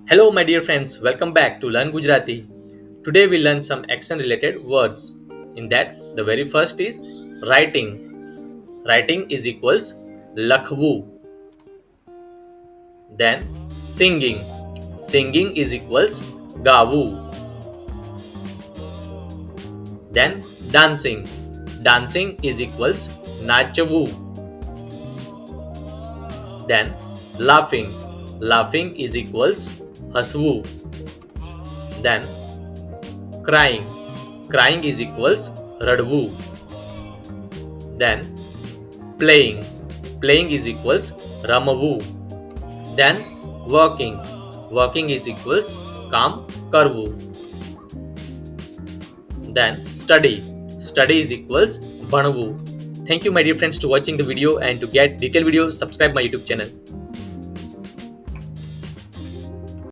Hello, my dear friends. Welcome back to Learn Gujarati. Today we learn some action related words. In that, the very first is writing. Writing is equals lakhvu. Then singing. Singing is equals gavu. Then dancing. Dancing is equals nachavu. Then laughing. Laughing is equals hasvu. Then crying. Crying is equals radvu. Then playing. Playing is equals ramavu. Then working. Working is equals काम करवू. Then study. Study is equals भणवू. Thank you, my dear friends, to watching the video, and to get detailed videos, subscribe my YouTube channel.